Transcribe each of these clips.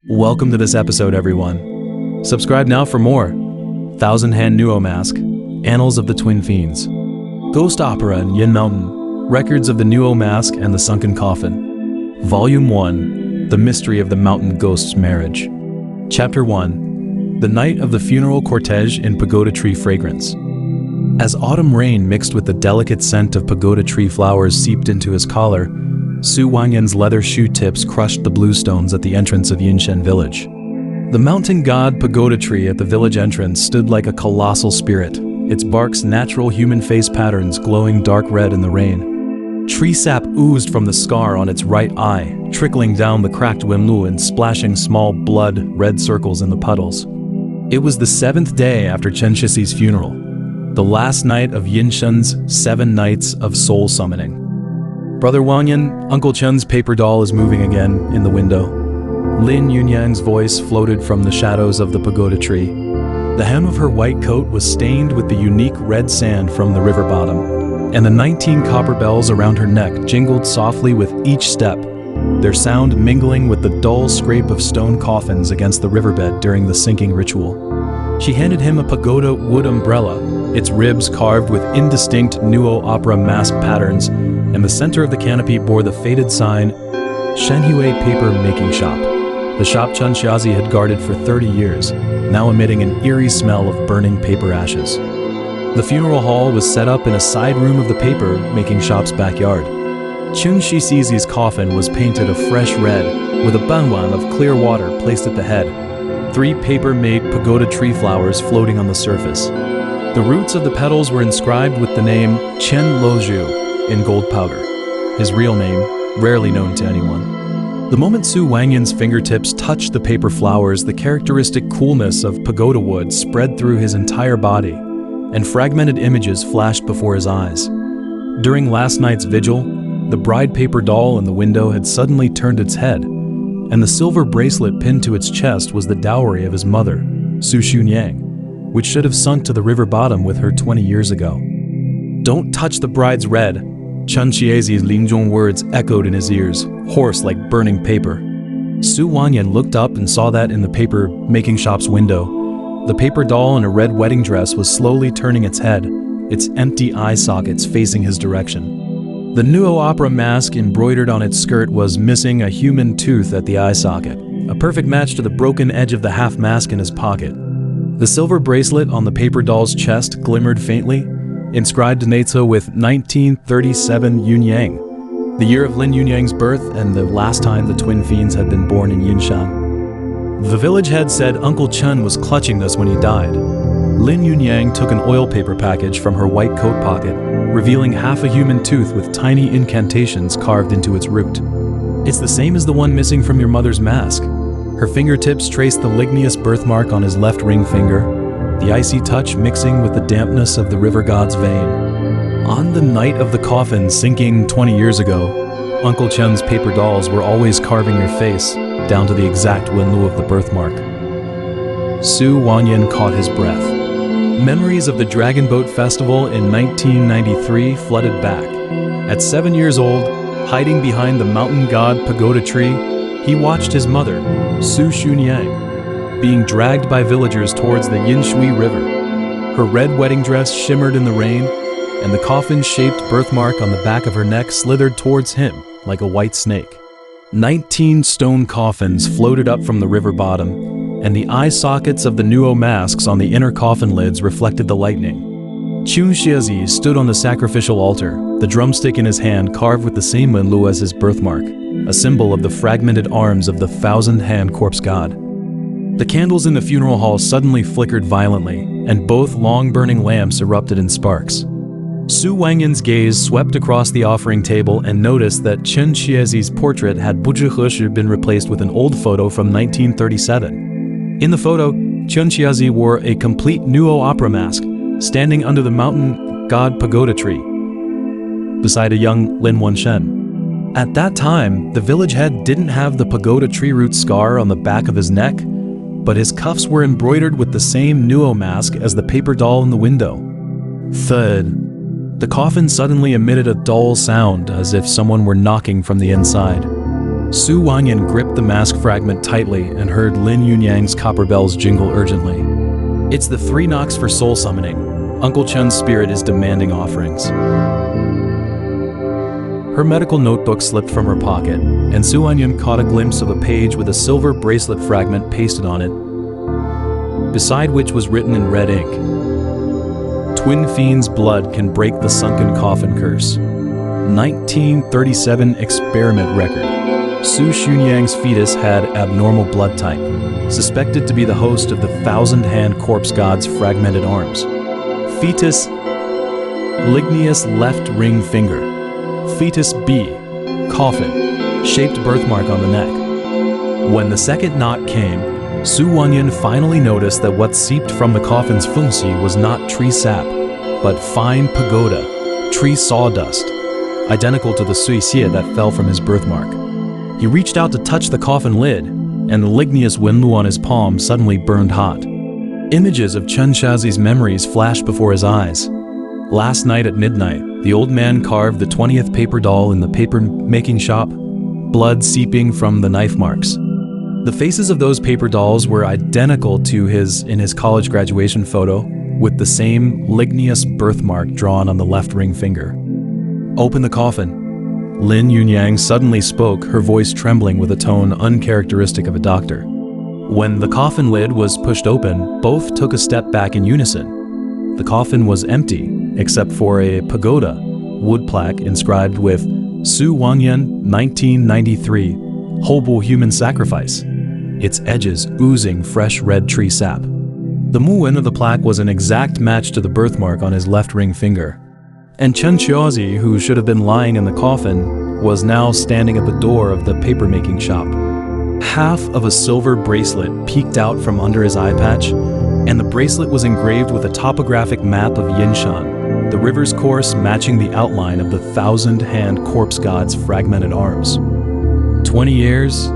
Welcome to this episode, everyone. Subscribe now for more. Thousand Hand Nuo Mask, Annals of the Twin Fiends, Ghost Opera in Yin Mountain, Records of the Nuo Mask and the Sunken Coffin, Volume 1, The Mystery of the Mountain Ghost's Marriage. Chapter 1, The Night of the Funeral Cortege in Pagoda Tree Fragrance. As autumn rain mixed with the delicate scent of pagoda tree flowers seeped into his collar, Su Wangyan's leather shoe tips crushed the bluestones at the entrance of Yinshen village. The mountain god pagoda tree at the village entrance stood like a colossal spirit, its bark's natural human face patterns glowing dark red in the rain. Tree sap oozed from the scar on its right eye, trickling down the cracked Wenlu and splashing small blood red circles in the puddles. It was the 7th day after Chen Shixi's funeral, the last night of Yinshen's 7 nights of soul summoning. Brother Wangyan, Uncle Chen's paper doll is moving again in the window. Lin Yunyang's voice floated from the shadows of the pagoda tree. The hem of her white coat was stained with the unique red sand from the river bottom, and the 19 copper bells around her neck jingled softly with each step, their sound mingling with the dull scrape of stone coffins against the riverbed during the sinking ritual. She handed him a pagoda wood umbrella, its ribs carved with indistinct Nuo opera mask patterns, and the center of the canopy bore the faded sign, Shenhue Paper Making Shop, the shop Chen Xiaozi had guarded for 30 years, now emitting an eerie smell of burning paper ashes. The funeral hall was set up in a side room of the paper making shop's backyard. Chen Shixi's coffin was painted a fresh red, with a banwan of clear water placed at the head, 3 paper-made pagoda tree flowers floating on the surface. The roots of the petals were inscribed with the name Chen Loju in gold powder, his real name, rarely known to anyone. The moment Su Wangyan's fingertips touched the paper flowers, the characteristic coolness of pagoda wood spread through his entire body, and fragmented images flashed before his eyes. During last night's vigil, the bride paper doll in the window had suddenly turned its head, and the silver bracelet pinned to its chest was the dowry of his mother, Su Xunyang, which should have sunk to the river bottom with her 20 years ago. "Don't touch the bride's red," Chen Xiaozi's Linzhong words echoed in his ears, hoarse like burning paper. Su Wangyan looked up and saw that in the paper making shop's window, the paper doll in a red wedding dress was slowly turning its head, its empty eye sockets facing his direction. The Nuo opera mask embroidered on its skirt was missing a human tooth at the eye socket, a perfect match to the broken edge of the half mask in his pocket. The silver bracelet on the paper doll's chest glimmered faintly, inscribed Neitzo with 1937 Yunyang, the year of Lin Yunyang's birth and the last time the twin fiends had been born in Yinshan. The village head said Uncle Chen was clutching this when he died. Lin Yunyang took an oil paper package from her white coat pocket, revealing half a human tooth with tiny incantations carved into its root. "It's the same as the one missing from your mother's mask." Her fingertips traced the ligneous birthmark on his left ring finger, the icy touch mixing with the dampness of the river god's vein. On the night of the coffin sinking 20 years ago, Uncle Chen's paper dolls were always carving your face, down to the exact Wenlu of the birthmark. Su Wangyan caught his breath. Memories of the Dragon Boat Festival in 1993 flooded back. At 7 years old, hiding behind the mountain god pagoda tree, he watched his mother, Su Xunyang, being dragged by villagers towards the Yinshui River. Her red wedding dress shimmered in the rain, and the coffin-shaped birthmark on the back of her neck slithered towards him like a white snake. 19 stone coffins floated up from the river bottom, and the eye sockets of the Nuo masks on the inner coffin lids reflected the lightning. Chen Xiaozi stood on the sacrificial altar, the drumstick in his hand carved with the same Wenlu as his birthmark, a symbol of the fragmented arms of the thousand-hand corpse god. The candles in the funeral hall suddenly flickered violently, and both long-burning lamps erupted in sparks. Su Wangyan's gaze swept across the offering table and noticed that Chen Xiaozi's portrait had been replaced with an old photo from 1937. In the photo, Chen Xiaozi wore a complete Nuo opera mask, standing under the mountain god pagoda tree, beside a young Lin Wenshen. At that time, the village head didn't have the pagoda tree root scar on the back of his neck, but his cuffs were embroidered with the same Nuo mask as the paper doll in the window. Thud. The coffin suddenly emitted a dull sound as if someone were knocking from the inside. Su Wangyan gripped the mask fragment tightly and heard Lin Yunyang's copper bells jingle urgently. It's the 3 knocks for soul summoning. Uncle Chen's spirit is demanding offerings. Her medical notebook slipped from her pocket, and Su Wangyan caught a glimpse of a page with a silver bracelet fragment pasted on it, beside which was written in red ink, "Twin fiends' blood can break the sunken coffin curse." 1937 experiment record. Su Xunyang's fetus had abnormal blood type, suspected to be the host of the 1,000-hand corpse god's fragmented arms. Fetus, ligneous left ring finger. Fetus B, coffin, shaped birthmark on the neck. When the second knot came, Su Wangyan finally noticed that what seeped from the coffin's fungxi was not tree sap, but fine pagoda, tree sawdust, identical to the suixie that fell from his birthmark. He reached out to touch the coffin lid, and the ligneous wenlu on his palm suddenly burned hot. Images of Chen Shazi's memories flashed before his eyes. Last night at midnight, the old man carved the 20th paper doll in the paper-making shop, blood seeping from the knife marks. The faces of those paper dolls were identical to his in his college graduation photo, with the same ligneous birthmark drawn on the left ring finger. "Open the coffin." Lin Yunyang suddenly spoke, her voice trembling with a tone uncharacteristic of a doctor. When the coffin lid was pushed open, both took a step back in unison. The coffin was empty, except for a pagoda, wood plaque inscribed with Su Wangyan 1993, Hobo Human Sacrifice, its edges oozing fresh red tree sap. The muwen of the plaque was an exact match to the birthmark on his left ring finger. And Chen Xiaozi, who should have been lying in the coffin, was now standing at the door of the paper-making shop. Half of a silver bracelet peeked out from under his eye patch, and the bracelet was engraved with a topographic map of Yinshan, the river's course matching the outline of the 1,000-hand corpse god's fragmented arms. 20 years,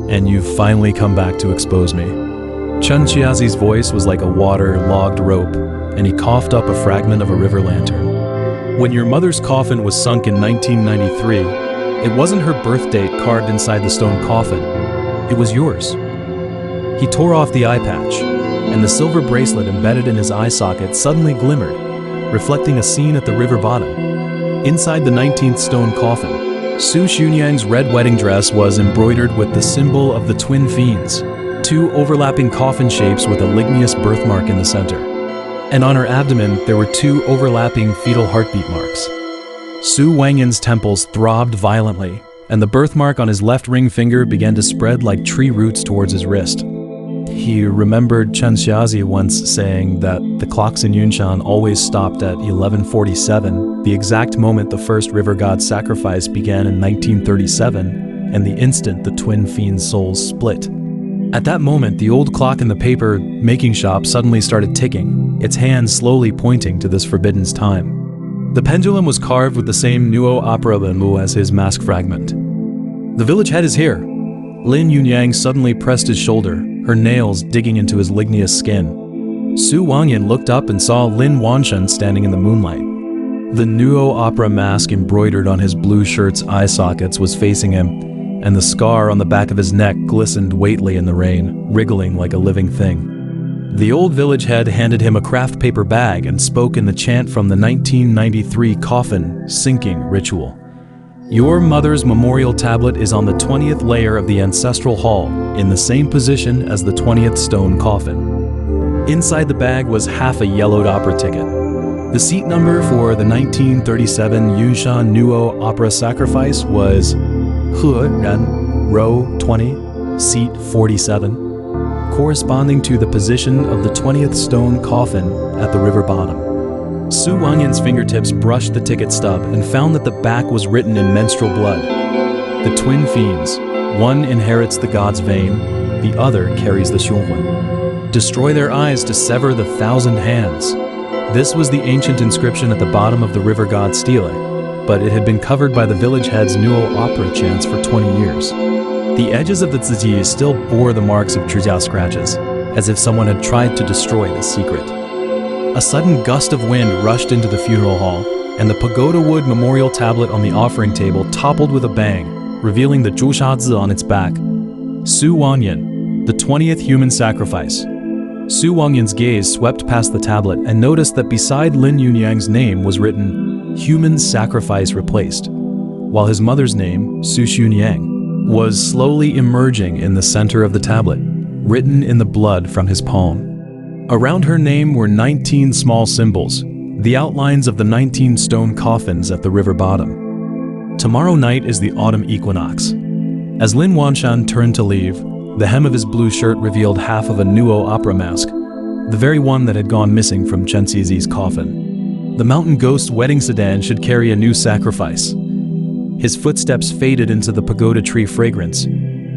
and you've finally come back to expose me. Chen Xiaozi's voice was like a water-logged rope, and he coughed up a fragment of a river lantern. When your mother's coffin was sunk in 1993, it wasn't her birth date carved inside the stone coffin. It was yours. He tore off the eye patch, and the silver bracelet embedded in his eye socket suddenly glimmered, reflecting a scene at the river bottom. Inside the 19th stone coffin, Su Xunyang's red wedding dress was embroidered with the symbol of the twin fiends, 2 overlapping coffin shapes with a ligneous birthmark in the center. And on her abdomen, there were 2 overlapping fetal heartbeat marks. Su Wangyan's temples throbbed violently, and the birthmark on his left ring finger began to spread like tree roots towards his wrist. He remembered Chen Xiaozi once saying that the clocks in Yunshan always stopped at 11:47, the exact moment the first river god sacrifice began in 1937, and the instant the twin fiends' souls split. At that moment, the old clock in the paper-making shop suddenly started ticking, its hands slowly pointing to this forbidden time. The pendulum was carved with the same Nuo opera bamboo as his mask fragment. "The village head is here." Lin Yunyang suddenly pressed his shoulder, her nails digging into his ligneous skin. Su Wangyan looked up and saw Lin Wanshan standing in the moonlight. The Nuo opera mask embroidered on his blue shirt's eye sockets was facing him, and the scar on the back of his neck glistened weightly in the rain, wriggling like a living thing. The old village head handed him a craft paper bag and spoke in the chant from the 1993 coffin sinking ritual. "Your mother's memorial tablet is on the 20th layer of the ancestral hall, in the same position as the 20th stone coffin." Inside the bag was half a yellowed opera ticket. The seat number for the 1937 Yunshan Nuo Opera Sacrifice was He Ren, row 20, seat 47, corresponding to the position of the 20th stone coffin at the river bottom. Su Wangyan's fingertips brushed the ticket stub and found that the back was written in menstrual blood. The twin fiends, one inherits the god's vein, the other carries the xiongwen. Destroy their eyes to sever the 1,000 hands. This was the ancient inscription at the bottom of the river god stele, but it had been covered by the village head's Nuo opera chants for 20 years. The edges of the ziyi still bore the marks of zhijia scratches, as if someone had tried to destroy the secret. A sudden gust of wind rushed into the funeral hall, and the pagoda wood memorial tablet on the offering table toppled with a bang, revealing the Zhushazhi on its back. Su Wangyan, the 20th human sacrifice. Su Wangyan's gaze swept past the tablet and noticed that beside Lin Yunyang's name was written, "Human sacrifice replaced," while his mother's name, Su Xunyang, was slowly emerging in the center of the tablet, written in the blood from his palm. Around her name were 19 small symbols, the outlines of the 19 stone coffins at the river bottom. Tomorrow night is the autumn equinox. As Lin Wanshan turned to leave, the hem of his blue shirt revealed half of a Nuo opera mask, the very one that had gone missing from Chen Xizi's coffin. The mountain ghost wedding sedan should carry a new sacrifice. His footsteps faded into the pagoda tree fragrance,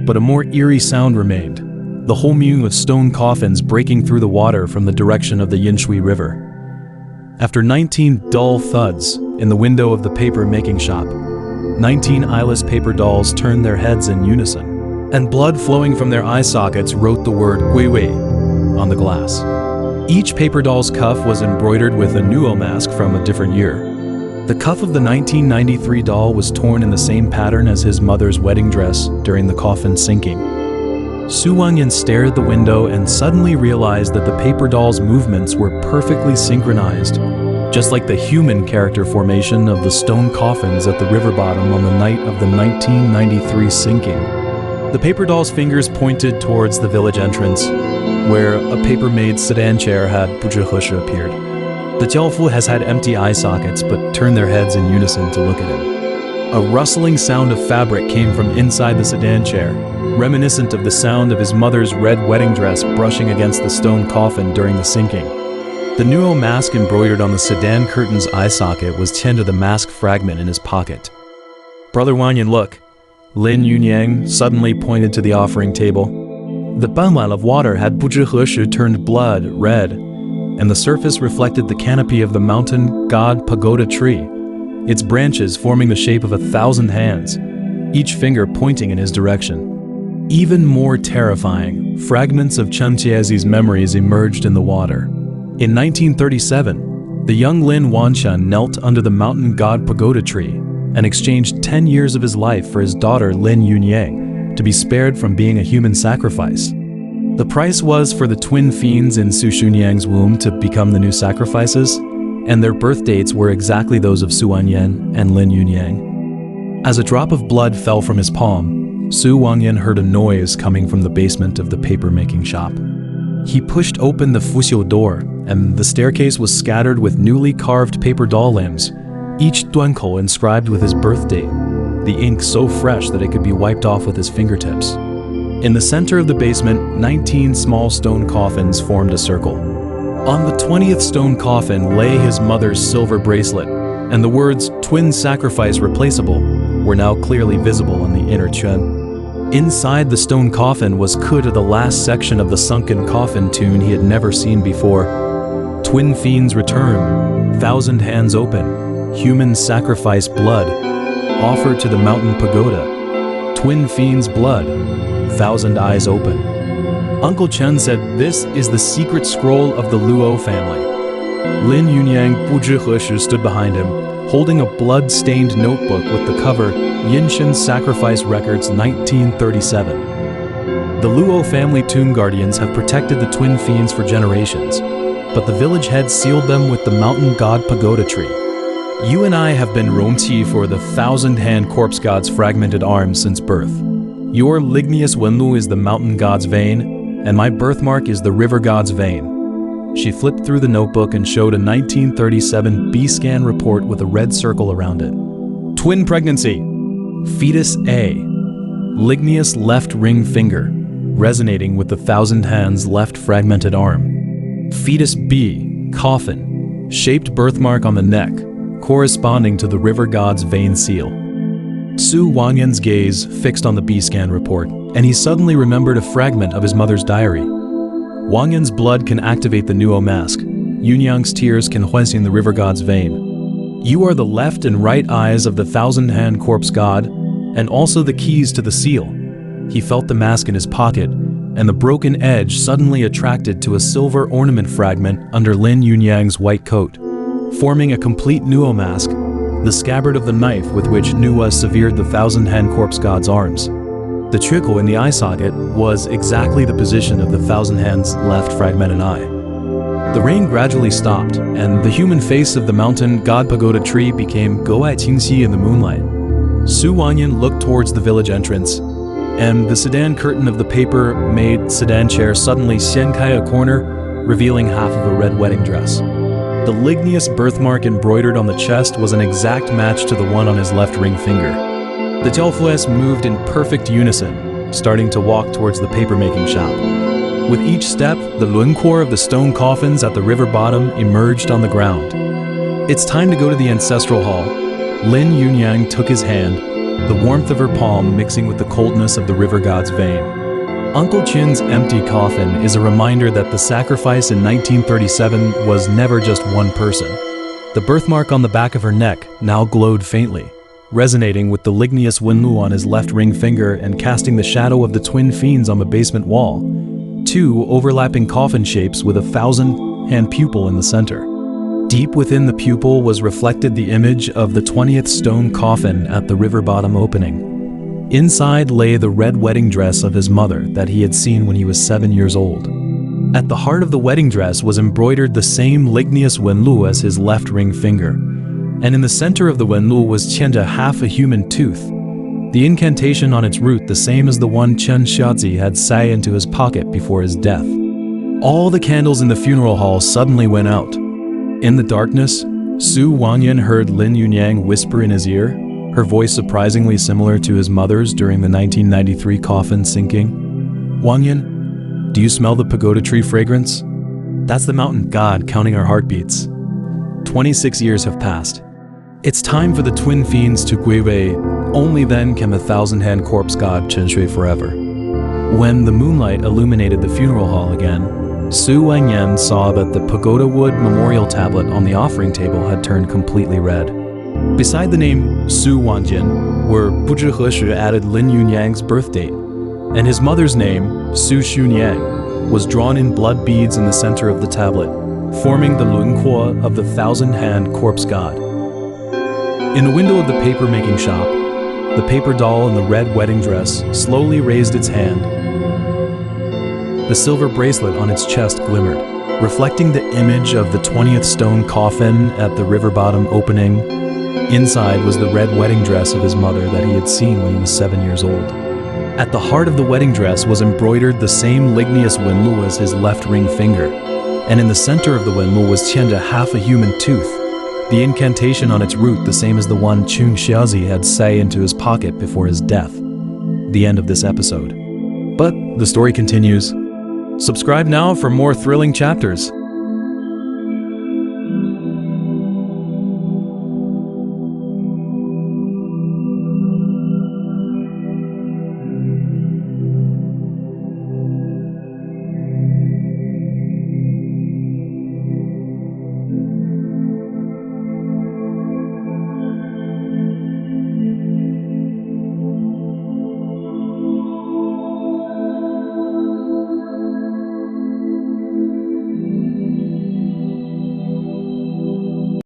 but a more eerie sound remained, the hum of stone coffins breaking through the water from the direction of the Yinshui River. After 19 dull thuds in the window of the paper-making shop, 19 eyeless paper dolls turned their heads in unison, and blood flowing from their eye sockets wrote the word Gui Wei on the glass. Each paper doll's cuff was embroidered with a Nuo mask from a different year. The cuff of the 1993 doll was torn in the same pattern as his mother's wedding dress during the coffin sinking. Su Wangyan stared at the window and suddenly realized that the paper doll's movements were perfectly synchronized, just like the human character formation of the stone coffins at the river bottom on the night of the 1993 sinking. The paper doll's fingers pointed towards the village entrance, where a paper-made sedan chair had Buzhiheshi appeared. The Jiaofu has had empty eye sockets but turned their heads in unison to look at him. A rustling sound of fabric came from inside the sedan chair, reminiscent of the sound of his mother's red wedding dress brushing against the stone coffin during the sinking. The Nuo mask embroidered on the sedan curtain's eye socket was tied to the mask fragment in his pocket. "Brother Wangyan, look." Lin Yunyang suddenly pointed to the offering table. The banwan of water had Buzhiheshi turned blood red, and the surface reflected the canopy of the mountain god pagoda tree, its branches forming the shape of 1,000 hands, each finger pointing in his direction. Even more terrifying, fragments of Chen Xizi's memories emerged in the water. In 1937, the young Lin Wanshan knelt under the mountain god pagoda tree and exchanged 10 years of his life for his daughter Lin Yunyang to be spared from being a human sacrifice. The price was for the twin fiends in Su Xunyang's womb to become the new sacrifices, and their birth dates were exactly those of Su Wangyan and Lin Yunyang. As a drop of blood fell from his palm, Su Wangyan heard a noise coming from the basement of the paper-making shop. He pushed open the fuxiu door, and the staircase was scattered with newly carved paper doll limbs, each duankou inscribed with his birth date, the ink so fresh that it could be wiped off with his fingertips. In the center of the basement, 19 small stone coffins formed a circle. On the 20th stone coffin lay his mother's silver bracelet, and the words "twin sacrifice replaceable" were now clearly visible in the inner chen. Inside the stone coffin was Ku to the last section of the sunken coffin tune he had never seen before. Twin fiends return, 1,000 hands open, human sacrifice blood, offer to the mountain pagoda. Twin fiends blood, 1,000 eyes open. Uncle Chen said this is the secret scroll of the Luo family. Lin Yunyang Buzhiheshi stood behind him, holding a blood-stained notebook with the cover Yinshin Sacrifice Records 1937. The Luo family tomb guardians have protected the twin fiends for generations, but the village head sealed them with the mountain god pagoda tree. You and I have been Rongqi for the 1,000-hand corpse god's fragmented arms since birth. Your ligneous Wenlu is the mountain god's vein, and my birthmark is the river god's vein. She flipped through the notebook and showed a 1937 B-scan report with a red circle around it. Twin pregnancy. Fetus A. Ligneous left ring finger, resonating with the 1,000 hands left fragmented arm. Fetus B. Coffin. Shaped birthmark on the neck, corresponding to the river god's vein seal. Su Wangyan's gaze fixed on the B-scan report, and he suddenly remembered a fragment of his mother's diary. Wangyan's blood can activate the Nuo mask. Yunyang's tears can huanxin the river god's vein. You are the left and right eyes of the 1,000-hand corpse god, and also the keys to the seal. He felt the mask in his pocket, and the broken edge suddenly attracted to a silver ornament fragment under Lin Yunyang's white coat. Forming a complete Nuo mask, the scabbard of the knife with which Nuwa severed the 1,000-hand corpse god's arms. The trickle in the eye socket was exactly the position of the 1,000 hands left fragmented eye. The rain gradually stopped, and the human face of the mountain god pagoda tree became Goai Qingxi in the moonlight. Su Wangyan looked towards the village entrance, and the sedan curtain of the paper-made sedan chair suddenly xiankai a corner, revealing half of a red wedding dress. The ligneous birthmark embroidered on the chest was an exact match to the one on his left ring finger. The Jiaofues moved in perfect unison, starting to walk towards the paper-making shop. With each step, the lunquor of the stone coffins at the river bottom emerged on the ground. "It's time to go to the ancestral hall." Lin Yunyang took his hand, the warmth of her palm mixing with the coldness of the river god's vein. Uncle Chin's empty coffin is a reminder that the sacrifice in 1937 was never just one person. The birthmark on the back of her neck now glowed faintly, resonating with the ligneous Wenlu on his left ring finger and casting the shadow of the twin fiends on the basement wall. Two overlapping coffin shapes with a 1,000-hand pupil in the center. Deep within the pupil was reflected the image of the 20th stone coffin at the river bottom opening. Inside lay the red wedding dress of his mother that he had seen when he was 7 years old. At the heart of the wedding dress was embroidered the same ligneous Wenlu as his left ring finger, and in the center of the Wenlu was Qianzhe, half a human tooth. The incantation on its root the same as the one Chen Xiaozi had sai into his pocket before his death. All the candles in the funeral hall suddenly went out. In the darkness, Su Wangyan heard Lin Yunyang whisper in his ear, her voice surprisingly similar to his mother's during the 1993 coffin sinking. "Wangyan, do you smell the pagoda tree fragrance? That's the mountain god counting our heartbeats." 26 years have passed. It's time for the twin fiends to guiwei. Only then can the 1,000-hand corpse god Chen Shui forever. When the moonlight illuminated the funeral hall again, Su Wangyan saw that the pagoda wood memorial tablet on the offering table had turned completely red. Beside the name Su Wangyan were Buzhiheshi added Lin Yunyang's birth date, and his mother's name, Su Xunyang, was drawn in blood beads in the center of the tablet, forming the lunquo of the 1,000-hand corpse god. In the window of the paper-making shop, the paper doll in the red wedding dress slowly raised its hand. The silver bracelet on its chest glimmered, reflecting the image of the 20th stone coffin at the river bottom opening. Inside was the red wedding dress of his mother that he had seen when he was 7 years old. At the heart of the wedding dress was embroidered the same ligneous Wenlu as his left ring finger, and in the center of the Wenlu was Qianzhe, half a human tooth. The incantation on its root the same as the one Chung Xiaozi had say into his pocket before his death. The end of this episode. But the story continues. Subscribe now for more thrilling chapters.